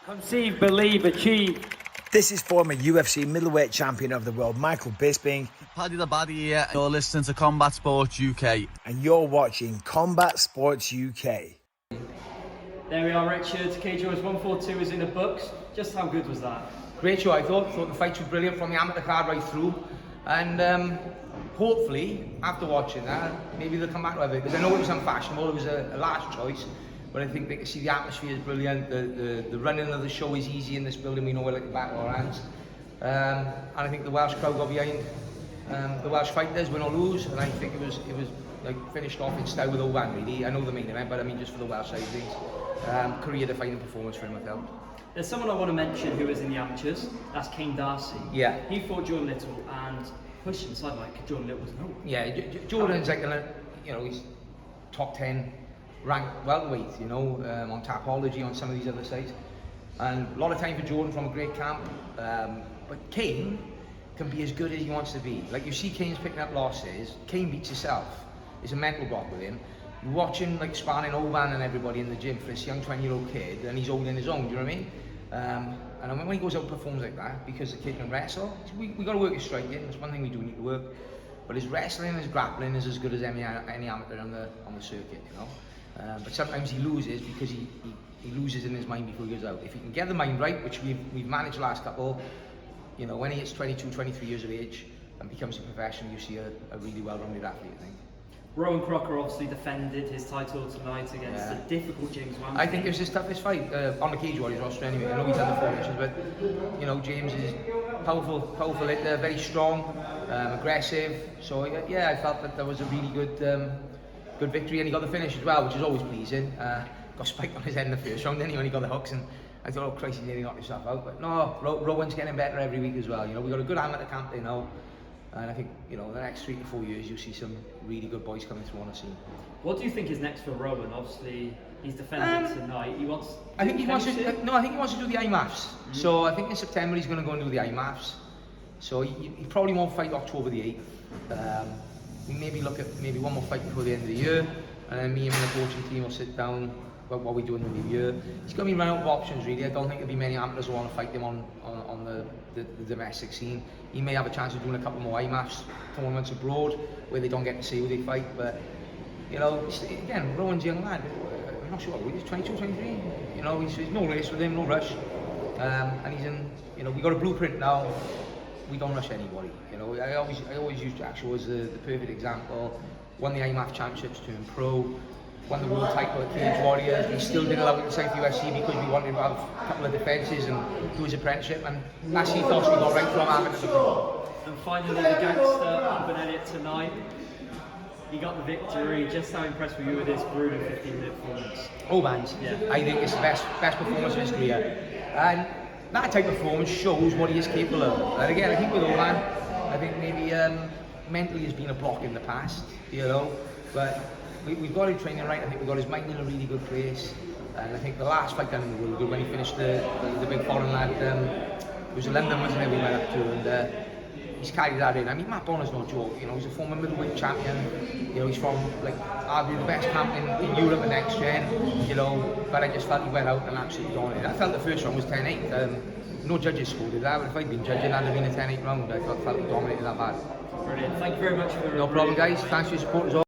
Conceive, believe, achieve. This is former UFC middleweight champion of the world, Michael Bisping. Paddy the Baddy here. You're listening to Combat Sports UK. And you're watching Combat Sports UK. There we are, Richard. Cage Warriors 142 is in the books. Just how good was that? Great show, I thought. Thought the fights were brilliant from the amateur card right through. And hopefully, after watching that, maybe they'll come back with it. Because I know it was unfashionable, it was a large choice. But I think they can see the atmosphere is brilliant. The running of the show is easy in this building. We know we're like the back of our hands. And I think the Welsh crowd got behind the Welsh fighters, win or lose. And I think it was like finished off in style with Oban, really. I know the main event, but I mean just for the Welsh side of things. Career-defining performance for him, I felt. There's someone I want to mention who was in the amateurs. That's Kane Darcy. Yeah. He fought Jordan Little and pushed inside like Jordan Little was no. Yeah, Jordan's like, he's top 10 ranked welterweight, on Tapology, on some of these other sites. And a lot of time for Jordan from a great camp. But Kane can be as good as he wants to be. Like you see Kane's picking up losses, Kane beats himself. It's a mental block with him. You watch him like sparring Oban and everybody in the gym for this young 20-year-old kid, and he's holding his own, do you know what I mean? And when he goes out and performs like that, because the kid can wrestle, we got to work his striking. It's one thing we do need to work. But his wrestling and his grappling is as good as any amateur on the circuit, But sometimes he loses because he loses in his mind before he goes out. If he can get the mind right, which we've managed the last couple, when he hits 22, 23 years of age and becomes a professional, you see a really well-rounded athlete, I think. Rowan Crocker obviously defended his title tonight against a difficult James Wang. I think it was his toughest fight on the Cage Warriors roster anyway. I know he's done the 4 inches, but James is powerful hitter, very strong, aggressive. So yeah, I felt that there was a really good victory, and he got the finish as well, which is always pleasing. Got spiked on his head in the first round, didn't he, when he got the hooks, and I thought, oh Christ, he nearly knocked himself out. But no, Rowan's getting better every week as well. We got a good amateur camp there now. And I think, the next 3 to 4 years, you'll see some really good boys coming through on the scene. What do you think is next for Rowan? Obviously, he's defending tonight. I think he wants to do the IMAFs. So I think in September he's going to go and do the IMAFs. So he probably won't fight October the 8th. We maybe look at one more fight before the end of the year, and then me and the coaching team will sit down about what we do in the new year. He's going to be running out of options, really. I don't think there'll be many amateurs who want to fight him on the domestic scene. He may have a chance of doing a couple more IMAFs tournaments abroad where they don't get to see who they fight. But again, Rowan's a young lad. I'm not sure what he's 22, 23. He's no race with him, no rush. And he's in. We got a blueprint now. We don't rush anybody. I always use Jack Shaw as the perfect example. Won the IMAF championships, turned pro. Won the world title at Cage Warriors. We still didn't allow him to sign for UFC because we wanted to have a couple of defences and do his apprenticeship. And that's the ethos we got right from amateur to pro. And finally, the gangster, Alban Elliott tonight. He got the victory. Just how impressed were you with this brutal 15-minute performance? Oban's. Yeah. I think it's the best performance of his career. And that type of performance shows what he is capable of. And again, I think with Oban, I think maybe mentally has been a block in the past, but we've got him training right. I think we've got his mind in a really good place. And I think the last fight done in the world good when he finished the big foreign lad, it was in London, wasn't it, we went up to, and he's carried that in. I mean, Matt Bonner's no joke, he's a former middleweight champion, he's from, arguably the best camp in Europe and next gen, but I just felt he went out and absolutely dominated. I felt the first round was 10-8, no judges scored it. If I'd been judging, that'd have been a 10-8 round. I felt he dominated that bad. Brilliant, thank you very much for No problem, guys, thanks for your support as well.